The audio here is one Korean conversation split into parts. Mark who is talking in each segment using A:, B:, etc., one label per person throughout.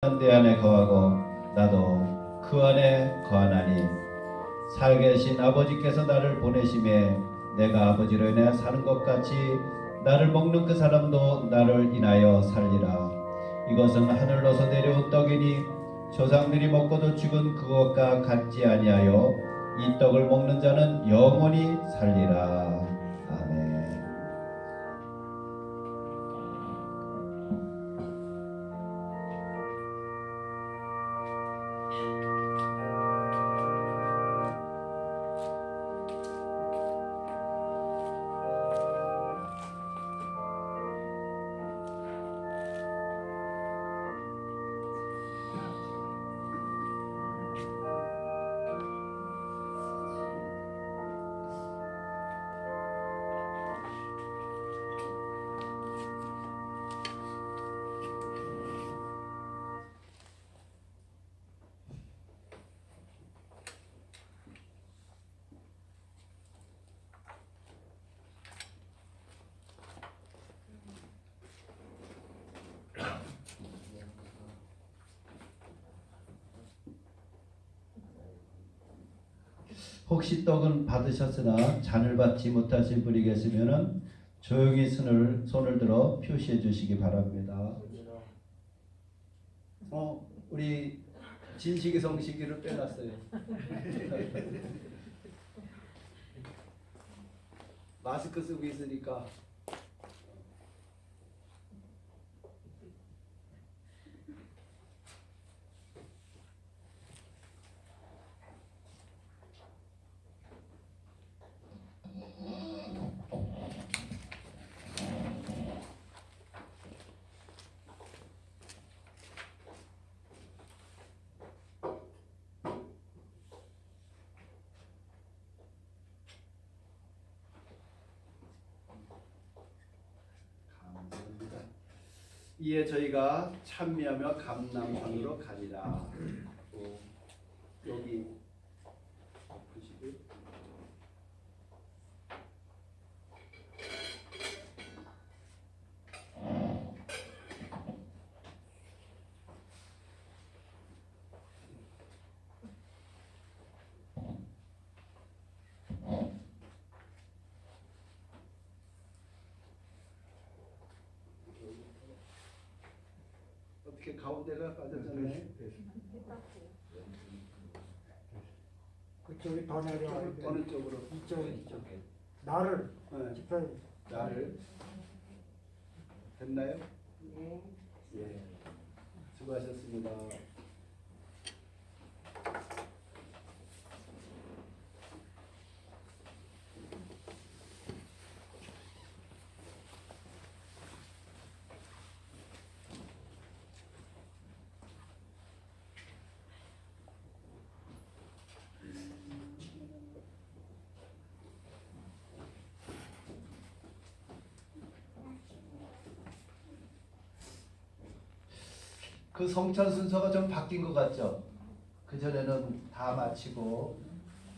A: 내 안에 거하고 나도 그 안에 거하나니 살계신 아버지께서 나를 보내심에 내가 아버지로 인해 사는 것 같이 나를 먹는 그 사람도 나를 인하여 살리라. 이것은 하늘로서 내려온 떡이니 조상들이 먹고도 죽은 그것과 같지 아니하여 이 떡을 먹는 자는 영원히 살리라. 아멘. 혹시 떡은 받으셨으나 잔을 받지 못하신 분이 계시면 조용히 손을 들어 표시해 주시기 바랍니다. 우리 진식이 성식이를 빼놨어요. 마스크 쓰고 있으니까. 이에 저희가 찬미하며 감람산으로 가니라. 여기 보시고요. 어떻게 가운데가 빠졌잖아요.
B: 그쪽이 더 내려와야 돼.
A: 어느 쪽으로?
B: 이쪽에. 나를 짚어야 돼.
A: 나를 됐나요?
B: 네.
A: 예. 수고하셨습니다. 그 성찬 순서가 좀 바뀐 것 같죠? 그전에는 다 마치고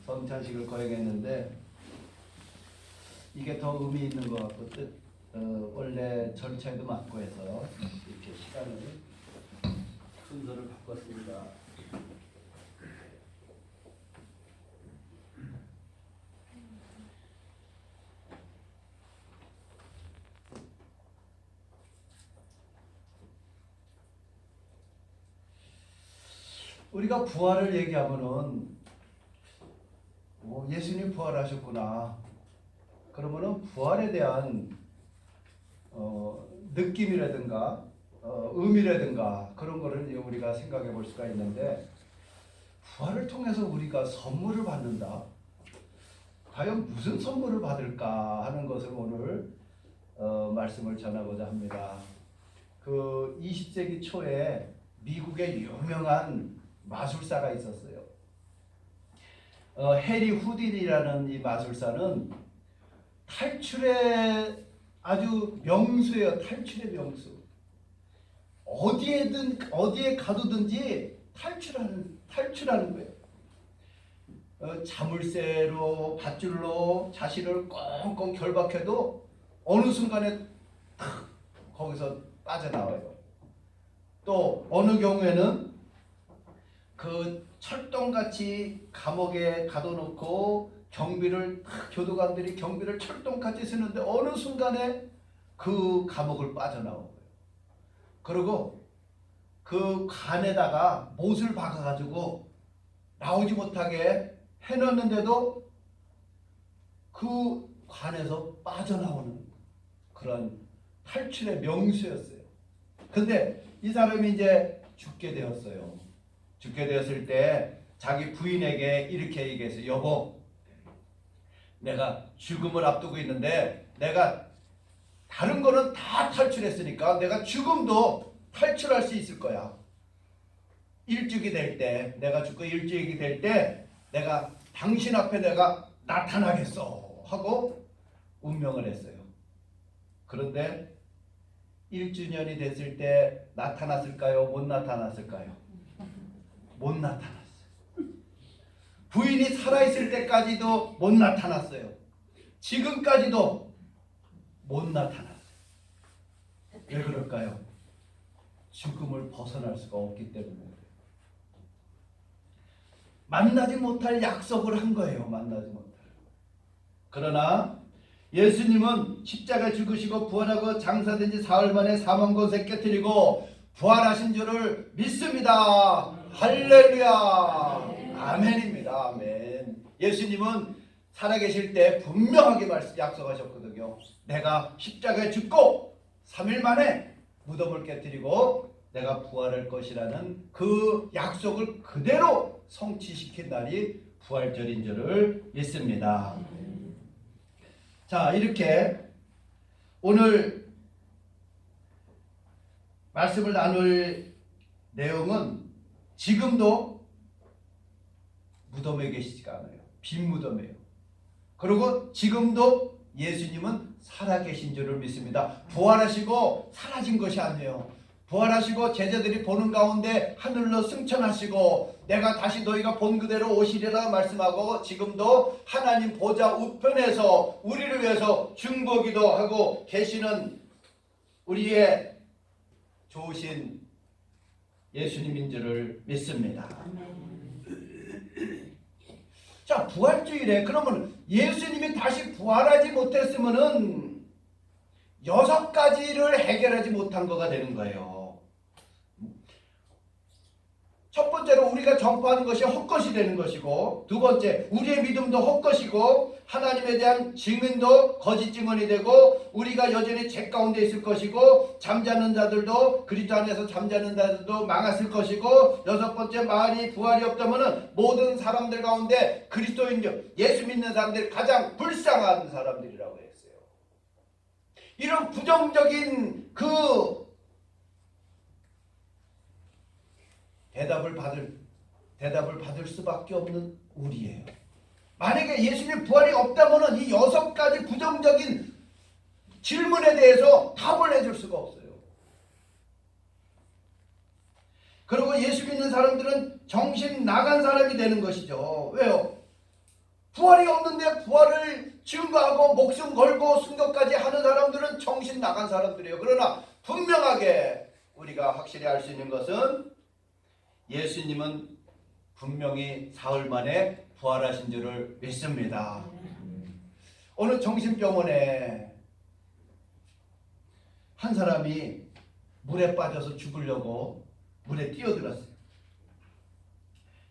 A: 성찬식을 거행했는데 이게 더 의미 있는 것 같고 원래 절차에도 맞고 해서 이렇게 시간을 순서를 바꿨습니다. 우리가 부활을 얘기하면은 예수님 부활하셨구나. 그러면은 부활에 대한 느낌이라든가 의미라든가 그런 거를 우리가 생각해 볼 수가 있는데 부활을 통해서 우리가 선물을 받는다. 과연 무슨 선물을 받을까 하는 것을 오늘 말씀을 전하고자 합니다. 그 20세기 초에 미국의 유명한 마술사가 있었어요. 해리 후딘이라는 이 마술사는 탈출의 아주 명수예요. 탈출의 명수. 어디에 가두든지 탈출하는 거예요. 자물쇠로 밧줄로 자신을 꽁꽁 결박해도 어느 순간에 탁 거기서 빠져나와요. 또 어느 경우에는 그 철동같이 감옥에 가둬놓고 경비를 교도관들이 경비를 철동같이 쓰는데 어느 순간에 그 감옥을 빠져나온 거예요. 그리고 그 관에다가 못을 박아가지고 나오지 못하게 해놨는데도 그 관에서 빠져나오는 그런 탈출의 명수였어요. 근데 이 사람이 이제 죽게 되었어요. 죽게 되었을 때 자기 부인에게 이렇게 얘기했어요. 여보, 내가 죽음을 앞두고 있는데 내가 다른 거는 다 탈출했으니까 내가 죽음도 탈출할 수 있을 거야. 일주기 될 때, 내가 죽고 일주기 될 때 내가 당신 앞에 내가 나타나겠어 하고 운명을 했어요. 그런데 1주년이 됐을 때 나타났을까요? 못 나타났을까요? 못 나타났어요. 부인이 살아있을 때까지도 못 나타났어요. 지금까지도 못 나타났어요. 왜 그럴까요? 죽음을 벗어날 수가 없기 때문에. 만나지 못할 약속을 한 거예요. 만나지 못할. 그러나 예수님은 십자가에 죽으시고 부활하고 장사된 지 사흘 만에 사망 권세 깨뜨리고 부활하신 줄을 믿습니다. 할렐루야. 아멘입니다. 아멘. 예수님은 살아계실 때 분명하게 약속하셨거든요. 내가 십자가에 죽고 3일 만에 무덤을 깨뜨리고 내가 부활할 것이라는 그 약속을 그대로 성취시킨 날이 부활절인 줄을 믿습니다. 자, 이렇게 오늘 말씀을 나눌 내용은 지금도 무덤에 계시지가 않아요. 빈 무덤이에요. 그리고 지금도 예수님은 살아계신 줄을 믿습니다. 부활하시고 사라진 것이 아니에요. 부활하시고 제자들이 보는 가운데 하늘로 승천하시고 내가 다시 너희가 본 그대로 오시리라 말씀하고 지금도 하나님 보좌 우편에서 우리를 위해서 중보기도 하고 계시는 우리의 좋으신 예수님인 줄을 믿습니다. 자, 부활주일에 그러면 예수님이 다시 부활하지 못했으면은 6가지를 해결하지 못한 거가 되는 거예요. 첫 번째로 우리가 전파하는 것이 헛것이 되는 것이고, 두 번째 우리의 믿음도 헛것이고 하나님에 대한 증인도 거짓 증언이 되고 우리가 여전히 죄 가운데 있을 것이고 잠자는 자들도 그리스도 안에서 잠자는 자들도 망했을 것이고, 여섯 번째 만일 부활이 없다면 모든 사람들 가운데 그리스도인 예수 믿는 사람들이 가장 불쌍한 사람들이라고 했어요. 이런 부정적인 그 대답을 받을 수밖에 없는 우리예요. 만약에 예수님 부활이 없다면 이 6가지 부정적인 질문에 대해서 답을 해줄 수가 없어요. 그리고 예수 믿는 사람들은 정신 나간 사람이 되는 것이죠. 왜요? 부활이 없는데 부활을 증거하고 목숨 걸고 순교까지 하는 사람들은 정신 나간 사람들이에요. 그러나 분명하게 우리가 확실히 알 수 있는 것은 예수님은 분명히 사흘 만에 부활하신 줄을 믿습니다. 어느 정신병원에 한 사람이 물에 빠져서 죽으려고 물에 뛰어들었어요.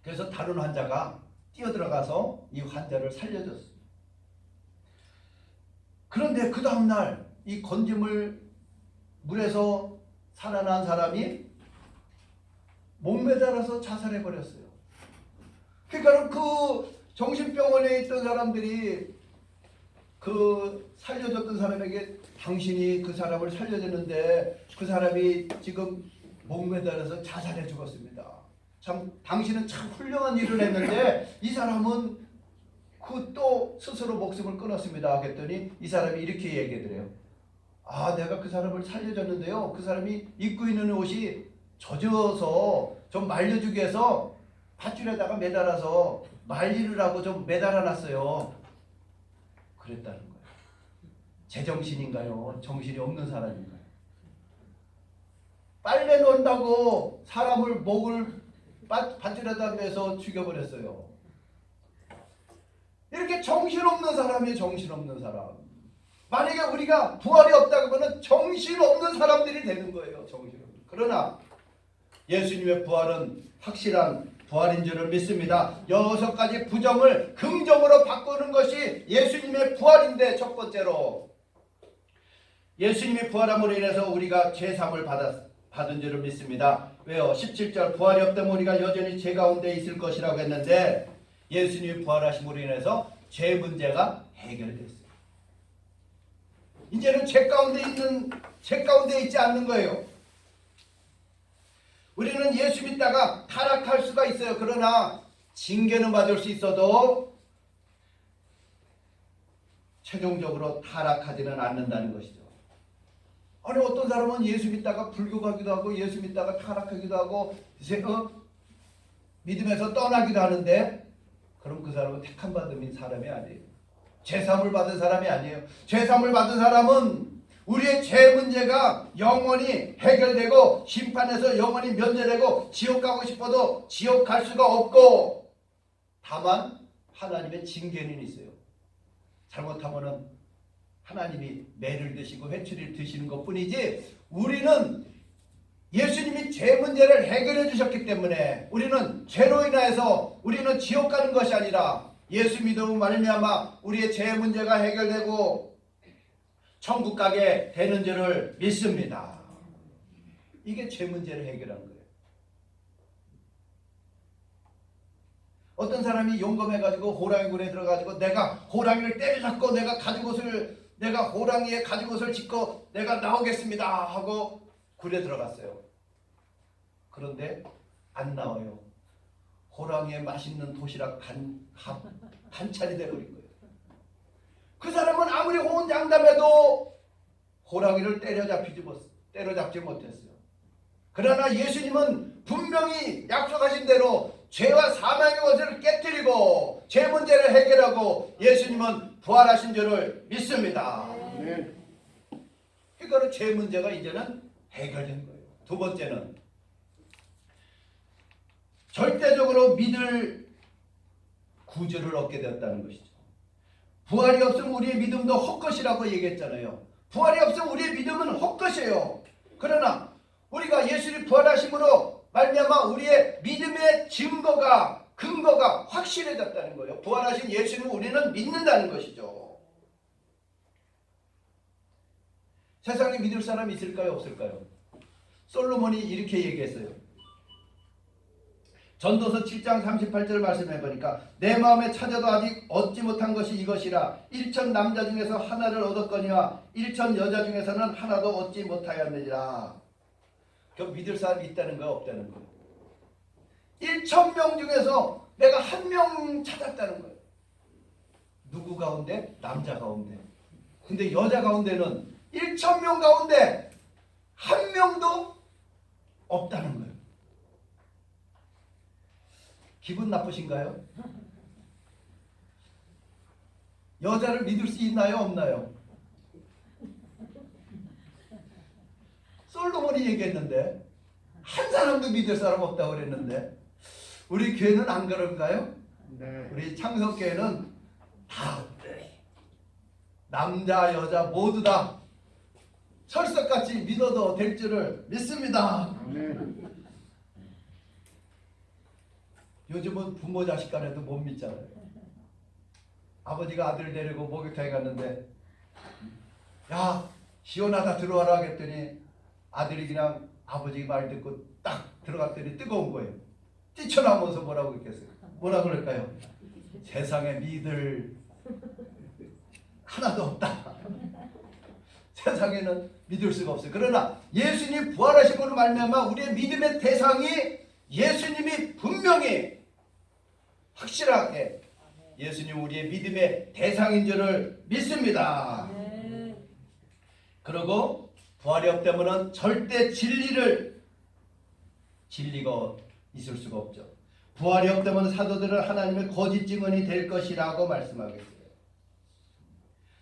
A: 그래서 다른 환자가 뛰어들어가서 이 환자를 살려줬어요. 그런데 그 다음날 이 건짐을 물에서 살아난 사람이 목매달아서 자살해버렸어요. 그러니까 그 정신병원에 있던 사람들이 그 살려줬던 사람에게 당신이 그 사람을 살려줬는데 그 사람이 지금 목매달아서 자살해 죽었습니다. 참 당신은 참 훌륭한 일을 했는데 이 사람은 그 또 스스로 목숨을 끊었습니다. 그랬더니 이 사람이 이렇게 얘기하더래요. 아, 내가 그 사람을 살려줬는데요. 그 사람이 입고 있는 옷이 젖어서 좀 말려주기 위해서 밧줄에다가 매달아서 말리를 하고 좀 매달아놨어요. 그랬다는 거예요. 제정신인가요? 정신이 없는 사람인가요?
C: 빨래 논다고 사람을 목을 받들여다면서 죽여버렸어요. 이렇게 정신없는 사람이 정신없는 사람. 만약에 우리가 부활이 없다고 하면 정신없는 사람들이 되는 거예요. 정신없는. 그러나 예수님의 부활은 확실한 부활인 줄을 믿습니다. 6가지 부정을 긍정으로 바꾸는 것이 예수님의 부활인데, 첫 번째로 예수님이 부활함으로 인해서 우리가 죄사함을 받은 줄을 믿습니다. 왜요? 17절 부활이 없다면 우리가 여전히 죄 가운데 있을 것이라고 했는데, 예수님이 부활하심으로 인해서 죄 문제가 해결됐어요. 이제는 죄 가운데 있지 않는 거예요. 우리는 예수 믿다가 타락할 수가 있어요. 그러나 징계는 받을 수 있어도 최종적으로 타락하지는 않는다는 것이죠. 아니, 어떤 사람은 예수 믿다가 불교 가기도 하고 예수 믿다가 타락하기도 하고 믿음에서 떠나기도 하는데, 그럼 그 사람은 택함 받은 사람이 아니에요. 죄사함을 받은 사람이 아니에요. 죄사함을 받은 사람은 우리의 죄 문제가 영원히 해결되고 심판에서 영원히 면제되고 지옥 가고 싶어도 지옥 갈 수가 없고, 다만 하나님의 징계는 있어요. 잘못하면은 하나님이 매를 드시고 회초리를 드시는 것뿐이지, 우리는 예수님이 죄 문제를 해결해 주셨기 때문에 우리는 죄로 인하여서 우리는 지옥 가는 것이 아니라 예수 믿음으로 말미암아 우리의 죄 문제가 해결되고 천국 가게 되는 줄을 믿습니다. 이게 죄 문제를 해결한 거예요. 어떤 사람이 용검해가지고 호랑이 굴에 들어가지고 내가 호랑이를 때려잡고 내가 호랑이의 가죽 옷을 짚고 내가 나오겠습니다 하고 굴에 들어갔어요. 그런데 안 나와요. 호랑이의 맛있는 도시락 반찬이 되어버린 거예요. 그 사람은 아무리 호언장담해도 호랑이를 때려잡지 못했어요. 그러나 예수님은 분명히 약속하신 대로 죄와 사망의 것을 깨뜨리고 죄 문제를 해결하고 예수님은 부활하신 줄을 믿습니다. 그러니까 죄 문제가 이제는 해결된 거예요. 두 번째는 절대적으로 믿을 구주를 얻게 되었다는 것이죠. 부활이 없으면 우리의 믿음도 헛것이라고 얘기했잖아요. 부활이 없으면 우리의 믿음은 헛것이에요. 그러나 우리가 예수님 부활하심으로 말미암아 우리의 믿음의 근거가 확실해졌다는 거예요. 부활하신 예수님을 우리는 믿는다는 것이죠. 세상에 믿을 사람이 있을까요? 없을까요? 솔로몬이 이렇게 얘기했어요. 전도서 7장 38절 말씀해 보니까 내 마음에 찾아도 아직 얻지 못한 것이 이것이라 1천 남자 중에서 하나를 얻었거니와 1천 여자 중에서는 하나도 얻지 못하였느니라. 그 믿을 사람이 있다는 거야, 없다는 거야? 1,000명 중에서 내가 한 명 찾았다는 거예요. 누구 가운데? 남자 가운데. 근데 여자 가운데는 1,000명 가운데 한 명도 없다는 거예요. 기분 나쁘신가요? 여자를 믿을 수 있나요? 없나요? 솔로몬이 얘기했는데 한 사람도 믿을 사람 없다고 그랬는데 우리 교회는 안 그런가요?
B: 네.
C: 우리 창석교회는 다 남자 여자 모두 다 철석같이 믿어도 될 줄을 믿습니다. 요즘은 부모 자식 간에도 못 믿잖아요. 아버지가 아들 데리고 목욕탕에 갔는데 야 시원하다 들어와라 하겠더니 아들이 그냥 아버지 말 듣고 딱 들어갔더니 뜨거운 거예요. 뛰쳐나오면서 뭐라고 했겠어요? 뭐라 그럴까요? 세상에 믿을 하나도 없다. 세상에는 믿을 수가 없어요. 그러나 예수님 부활하심으로 말미암아 우리의 믿음의 대상이 예수님이 분명히 확실하게 예수님 우리의 믿음의 대상인 줄을 믿습니다. 그리고 부활이 없다면 절대 진리가 있을 수가 없죠. 부활이 없다면 사도들은 하나님의 거짓 증언이 될 것이라고 말씀하겠어요.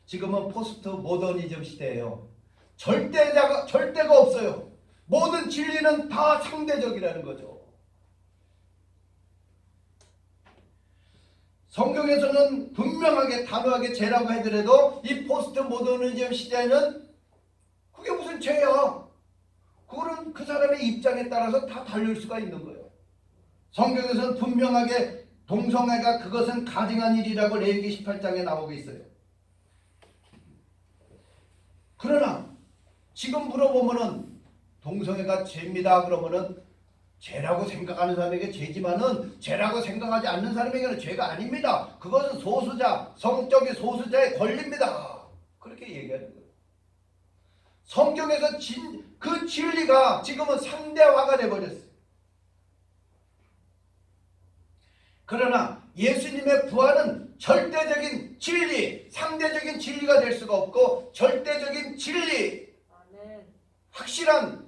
C: 지금은 포스트 모더니즘 시대예요. 절대가 없어요. 모든 진리는 다 상대적이라는 거죠. 성경에서는 분명하게 단호하게 죄라고 하더라도 이 포스트 모더니즘 시대에는 그게 무슨 죄야? 그거는 그 사람의 입장에 따라서 다 달릴 수가 있는 거예요. 성경에서는 분명하게 동성애가 그것은 가증한 일이라고 레위기 18장에 나오고 있어요. 그러나 지금 물어보면은 동성애가 죄입니다 그러면은 죄라고 생각하는 사람에게 죄지만은 죄라고 생각하지 않는 사람에게는 죄가 아닙니다. 그것은 소수자, 성적인 소수자의 권리입니다. 그렇게 얘기하는 거예요. 성경에서 그 진리가 지금은 상대화가 돼버렸어요. 그러나 예수님의 부활은 절대적인 진리, 상대적인 진리가 될 수가 없고 절대적인 진리, 확실한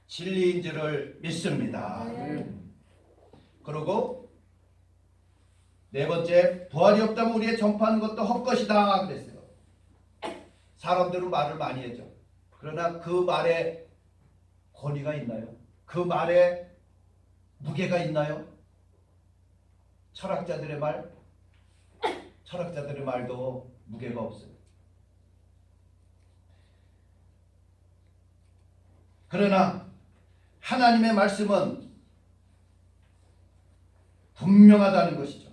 C: 진리인 줄을 믿습니다. 그리고 네 번째, 부활이 없다면 우리의 전파하는 것도 헛것이다 그랬어요. 사람들은 말을 많이 하죠. 그러나 그 말에 권위가 있나요? 그 말에 무게가 있나요? 철학자들의 말도 무게가 없어요. 그러나 하나님의 말씀은 분명하다는 것이죠.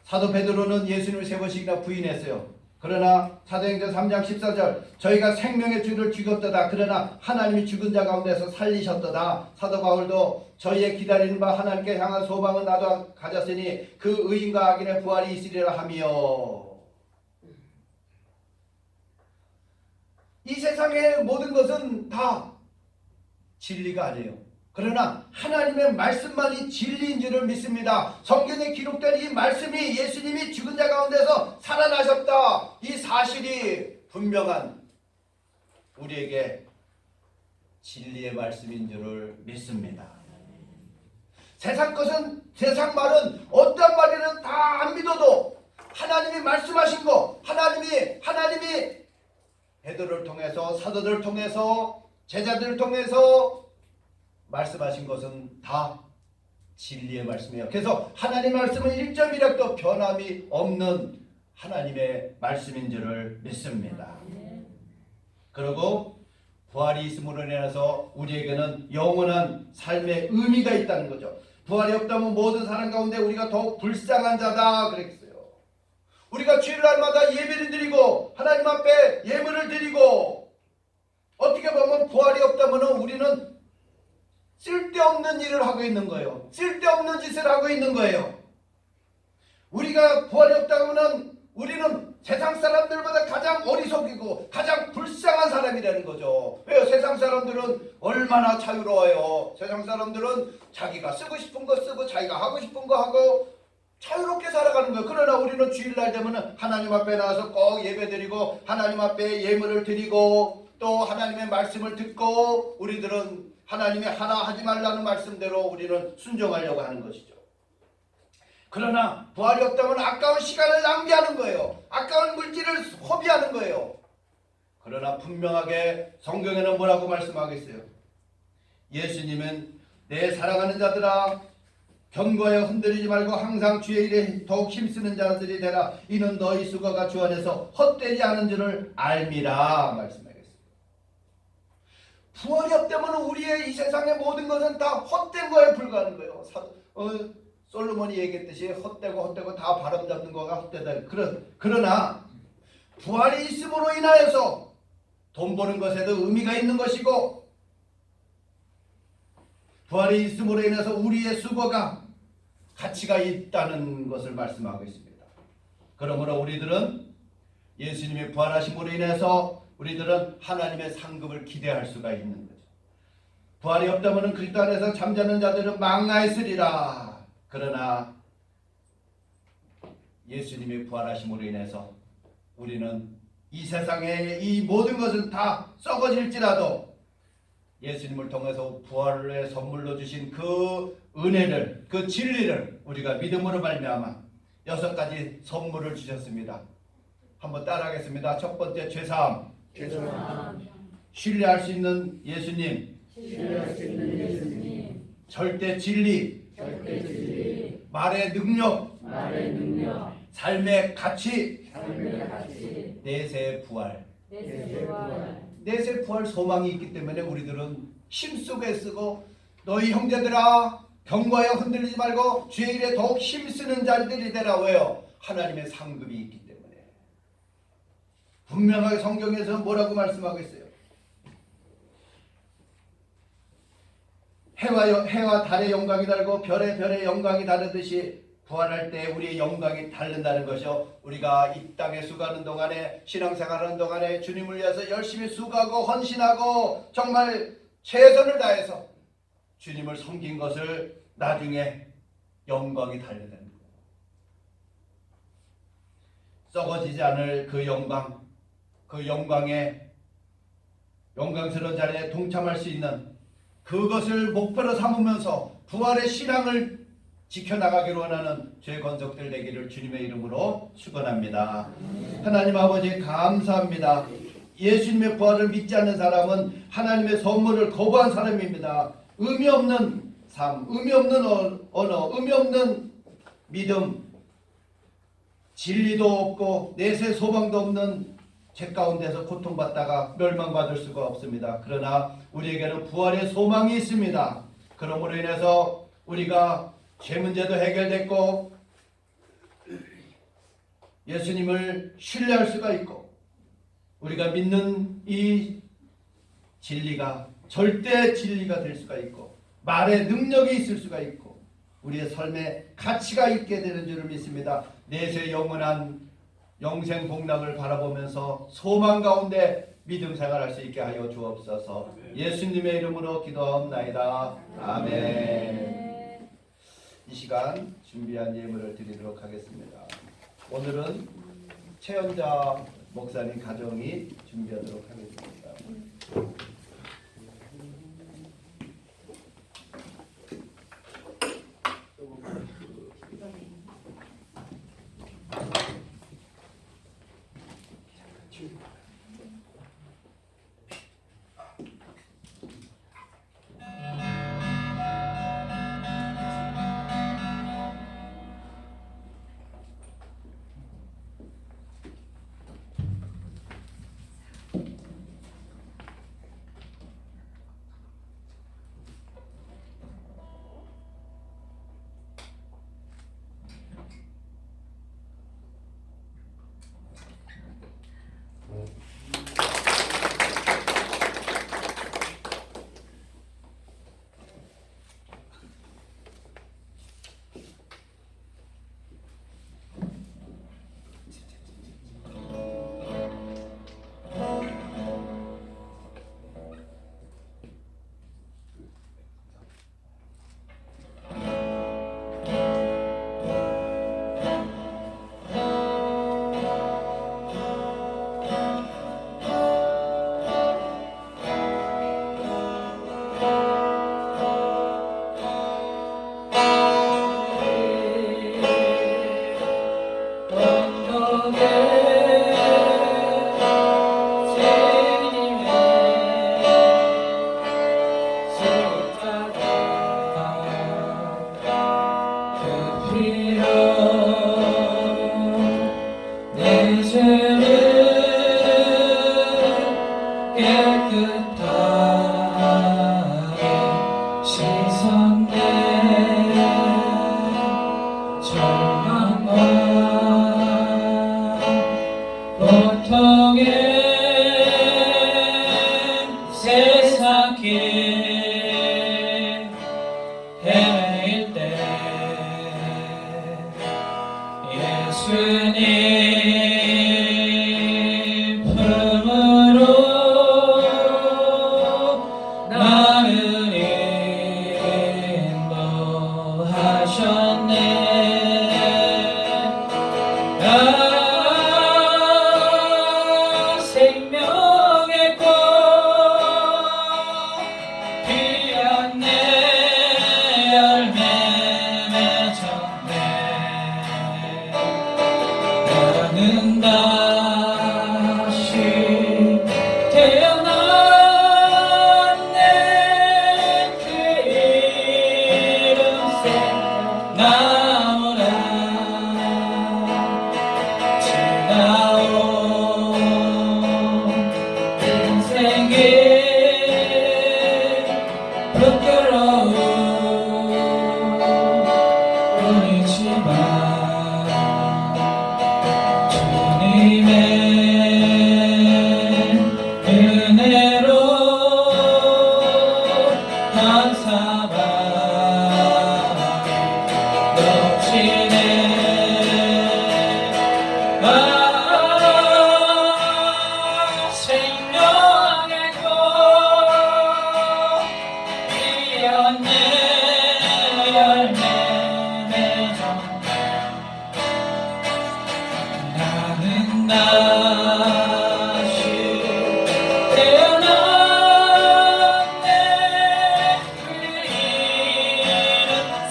C: 사도 베드로는 예수님을 3번씩이나 부인했어요. 그러나 사도행전 3장 14절 저희가 생명의 주를 죽였도다. 그러나 하나님이 죽은 자 가운데서 살리셨도다. 사도 바울도 저희의 기다리는 바 하나님께 향한 소망은 나도 가졌으니 그 의인과 악인의 부활이 있으리라 하며, 이 세상의 모든 것은 다 진리가 아니에요. 그러나 하나님의 말씀만이 진리인 줄을 믿습니다. 성경에 기록된 이 말씀이 예수님이 죽은 자 가운데서 살아나셨다, 이 사실이 분명한 우리에게 진리의 말씀인 줄을 믿습니다. 세상 말은 어떤 말이든 다 안 믿어도 하나님이 말씀하신 거, 하나님이 베드로를 통해서, 사도들을 통해서, 제자들을 통해서 말씀하신 것은 다 진리의 말씀이에요. 그래서 하나님의 말씀은 1.1획도 변함이 없는 하나님의 말씀인 줄을 믿습니다. 그리고 부활이 있음으로 인해서 우리에게는 영원한 삶의 의미가 있다는 거죠. 부활이 없다면 모든 사람 가운데 우리가 더욱 불쌍한 자다 그랬어요. 우리가 주일날마다 예배를 드리고 하나님 앞에 예물을 드리고, 어떻게 보면 부활이 없다면 우리는 쓸데없는 일을 하고 있는 거예요. 쓸데없는 짓을 하고 있는 거예요. 우리가 부활이 없다면 우리는 세상 사람들보다 가장 어리석이고 가장 불쌍한 사람이라는 거죠. 왜요? 세상 사람들은 얼마나 자유로워요. 세상 사람들은 자기가 쓰고 싶은 거 쓰고 자기가 하고 싶은 거 하고 자유롭게 살아가는 거예요. 그러나 우리는 주일날 되면 하나님 앞에 나와서 꼭 예배드리고 하나님 앞에 예물을 드리고 또 하나님의 말씀을 듣고, 우리들은 하나님이 하나 하지 말라는 말씀대로 우리는 순종하려고 하는 것이죠. 그러나 부활이 없다면 아까운 시간을 낭비하는 거예요. 아까운 물질을 소비하는 거예요. 그러나 분명하게 성경에는 뭐라고 말씀하겠어요? 예수님은 내 사랑하는 자들아, 견고하여 흔들리지 말고 항상 주의 일에 더욱 힘쓰는 자들이 되라. 이는 너희 수고가 주 안에서 헛되지 않은 줄을 알미라 말씀하겠습니다. 부활이 없다면 우리의 이 세상의 모든 것은 다 헛된 거에 불과한 거예요. 솔로몬이 얘기했듯이 헛되고 다 바람 잡는 거가 헛되다. 그러나 부활이 있음으로 인하여서 돈 버는 것에도 의미가 있는 것이고, 부활이 있음으로 인해서 우리의 수고가 가치가 있다는 것을 말씀하고 있습니다. 그러므로 우리들은 예수님의 부활하심으로 인해서 우리들은 하나님의 상급을 기대할 수가 있는 거죠. 부활이 없다면 그리스도 안에서 잠자는 자들은 망하였으리라. 그러나 예수님의 부활하심으로 인해서 우리는 이 세상의 이 모든 것은 다 썩어질지라도 예수님을 통해서 부활의 선물로 주신 그 은혜를, 그 진리를 우리가 믿음으로 말미암아 6가지 선물을 주셨습니다. 한번 따라하겠습니다. 첫 번째, 죄사함. 신뢰할 수 있는 예수님, 절대 진리, 말의 능력, 삶의 가치, 내세 부활. 내세 부활 소망이 있기 때문에 우리들은 힘쓰고 애쓰고 너희 형제들아 병과에 흔들리지 말고 주의 일에 더욱 힘쓰는 자들이 되라. 왜요? 하나님의 상급이 있기 때문에. 분명하게 성경에서 뭐라고 말씀하고 있어요? 해와 달의 영광이 다르고 별의 영광이 다르듯이 부활할 때 우리의 영광이 다른다는 것이요. 우리가 이 땅에 수고하는 동안에 신앙생활하는 동안에 주님을 위해서 열심히 수고하고 헌신하고 정말 최선을 다해서 주님을 섬긴 것을 나중에 영광이 달려다는 거예요. 썩어지지 않을 그 영광, 그 영광의 영광스러운 자리에 동참할 수 있는 그것을 목표로 삼으면서 부활의 신앙을 지켜나가기로 원하는 죄 건속들 되기를 주님의 이름으로 축원합니다. 하나님 아버지 감사합니다. 예수님의 부활을 믿지 않는 사람은 하나님의 선물을 거부한 사람입니다. 의미 없는 삶, 의미 없는 언어, 의미 없는 믿음, 진리도 없고 내세 소망도 없는 죄 가운데서 고통받다가 멸망받을 수가 없습니다. 그러나 우리에게는 부활의 소망이 있습니다. 그러므로 인해서 우리가 죄 문제도 해결됐고 예수님을 신뢰할 수가 있고 우리가 믿는 이 진리가 절대 진리가 될 수가 있고 말의 능력이 있을 수가 있고 우리의 삶에 가치가 있게 되는 줄을 믿습니다. 내세 영원한 영생 복락을 바라보면서 소망 가운데 믿음 생활할 수 있게 하여 주옵소서. 예수님의 이름으로 기도하옵나이다. 아멘. 이 시간 준비한 예물을 드리도록 하겠습니다. 오늘은 최연자 목사님 가정이 준비하도록 하겠습니다.
D: 예수님 품으로 나를 인도하셨네. 생명의 꽃 피었네. 열매 맺었네.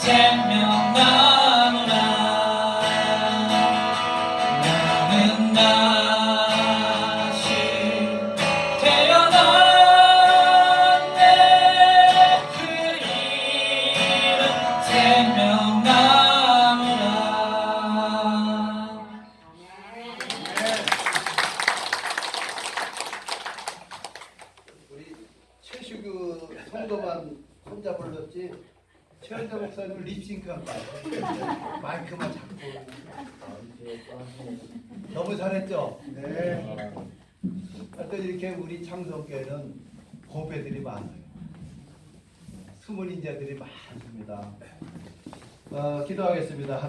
D: 생명나무라 나는 다시 태어났네 그 이름 생명나무라.
C: 우리 최슈규 성도만 혼자 불렀지 최현대 목사님 립싱크한 거 같아요. 마이크만 잡고 너무 잘했죠? 네. 하여튼 이렇게 우리 창성교회는 고배들이 많아요. 숨은 인자들이 많습니다. 기도하겠습니다.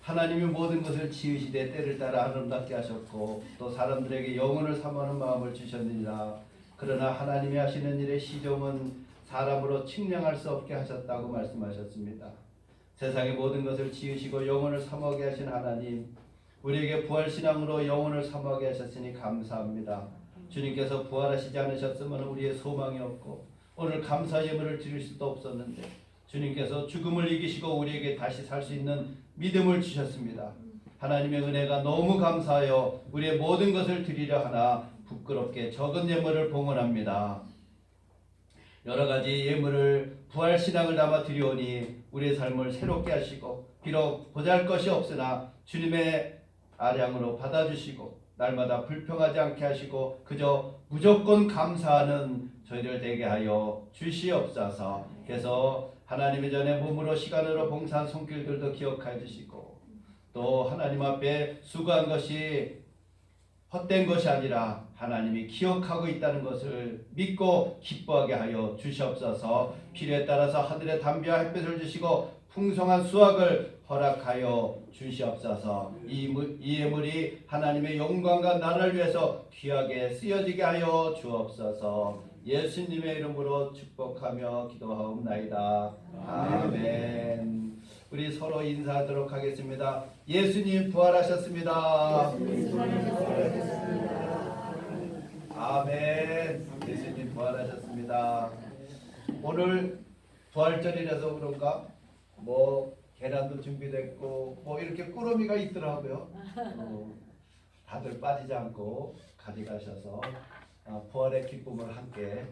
C: 하나님이 모든 것을 지으시되 때를 따라 아름답게 하셨고 또 사람들에게 영혼을 사모하는 마음을 주셨느니라. 그러나 하나님이 하시는 일의 시종은 사람으로 측량할 수 없게 하셨다고 말씀하셨습니다. 세상의 모든 것을 지으시고 영혼을 사모하게 하신 하나님, 우리에게 부활신앙으로 영혼을 사모하게 하셨으니 감사합니다. 주님께서 부활하시지 않으셨으면 우리의 소망이 없고 오늘 감사 예물을 드릴 수도 없었는데 주님께서 죽음을 이기시고 우리에게 다시 살 수 있는 믿음을 주셨습니다. 하나님의 은혜가 너무 감사하여 우리의 모든 것을 드리려 하나 부끄럽게 적은 예물을 봉헌합니다. 여러 가지 예물을 부활신앙을 담아 드리오니 우리의 삶을 새롭게 하시고 비록 보잘것이 없으나 주님의 아량으로 받아주시고 날마다 불평하지 않게 하시고 그저 무조건 감사하는 저희들 되게 하여 주시옵소서. 그래서 하나님의 전에 몸으로 시간으로 봉사한 손길들도 기억해 주시고 또 하나님 앞에 수고한 것이 헛된 것이 아니라 하나님이 기억하고 있다는 것을 믿고 기뻐하게 하여 주시옵소서. 필요에 따라서 하늘의 담비와 햇볕을 주시고 풍성한 수확을 허락하여 주시옵소서. 이 예물이 하나님의 영광과 나라를 위해서 귀하게 쓰여지게 하여 주옵소서. 예수님의 이름으로 축복하며 기도하옵나이다. 아멘. 우리 서로 인사하도록 하겠습니다. 예수님 부활하셨습니다. 아멘. 예수님 부활하셨습니다. 오늘 부활절이라서 그런가 뭐 계란도 준비됐고 뭐 이렇게 꾸러미가 있더라고요. 다들 빠지지 않고 가져가셔서 부활의 기쁨을 함께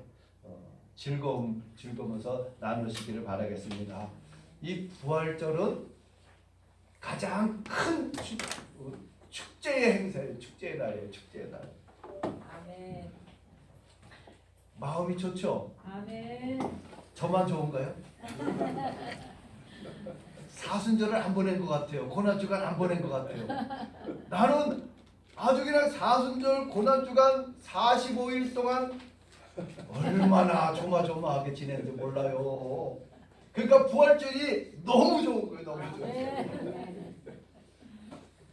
C: 즐거우면서 나누시기를 바라겠습니다. 이 부활절은 가장 큰 축제의 행사예요. 축제의 날이에요. 축제의 날.
E: 아멘.
C: 마음이 좋죠?
E: 아멘.
C: 저만 좋은가요? 사순절을 안 보낸 것 같아요. 고난주간 안 보낸 것 같아요. 나는 아주 그냥 사순절 고난주간 45일 동안 얼마나 조마조마하게 지냈는지 몰라요. 그러니까 부활절이 너무 좋은 거예요. 너무 좋은 거예요.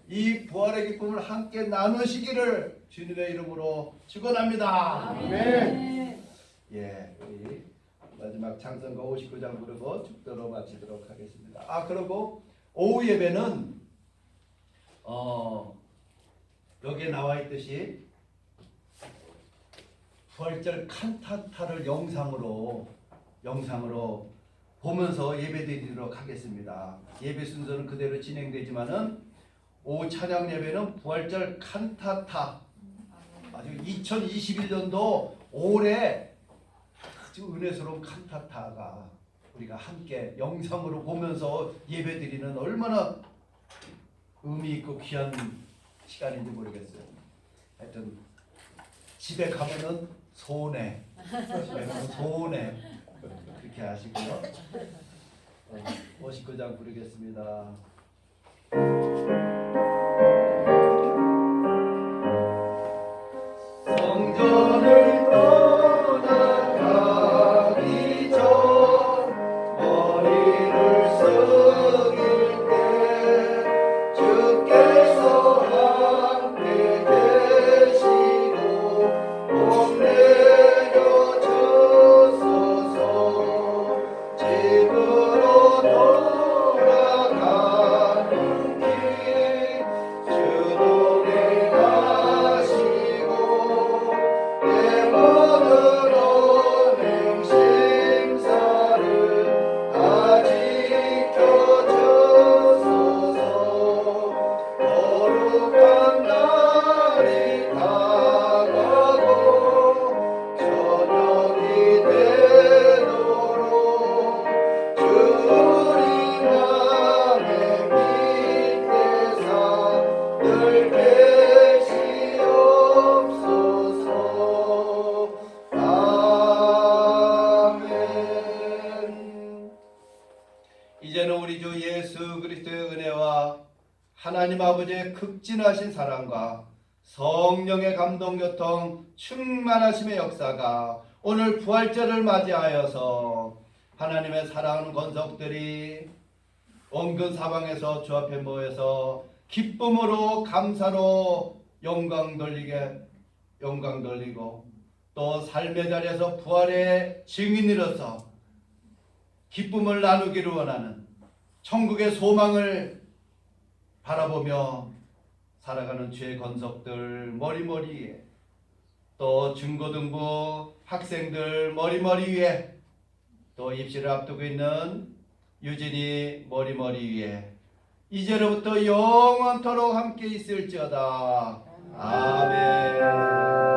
C: 이 부활의 기쁨을 함께 나누시기를 주님의 이름으로 축원합니다.
E: 아멘.
C: 예, 우리 마지막 창선가 59장 부르고 축도로 마치도록 하겠습니다. 그리고 오후 예배는 여기에 나와 있듯이 부활절 칸타타를 영상으로 보면서 예배드리도록 하겠습니다. 예배 순서는 그대로 진행되지만은 오후 찬양 예배는 부활절 칸타타 아주 2021년도 올해 아주 은혜스러운 칸타타가 우리가 함께 영상으로 보면서 예배드리는 얼마나 의미 있고 귀한 시간인지 모르겠어요. 하여튼 집에 가면은 손해 그렇게 하시고요. 59장 부르겠습니다. 성전을 떠나가기 전 머리를 숙일 때 주께서 함께 계시고 복 내려 주소서. 집으로 돌아가는 길 하나님 아버지의 극진하신 사랑과 성령의 감동교통 충만하심의 역사가 오늘 부활절을 맞이하여서 하나님의 사랑하는 권속들이 온근 사방에서 주 앞에 모여서 기쁨으로 감사로 영광 돌리고 또 삶의 자리에서 부활의 증인으로서 기쁨을 나누기를 원하는 천국의 소망을 바라보며 살아가는 주의 권속들 머리머리 위에 또 중고등부 학생들 머리머리 위에 또 입시를 앞두고 있는 유진이 머리머리 위에 이제로부터 영원토록 함께 있을지어다. 아멘.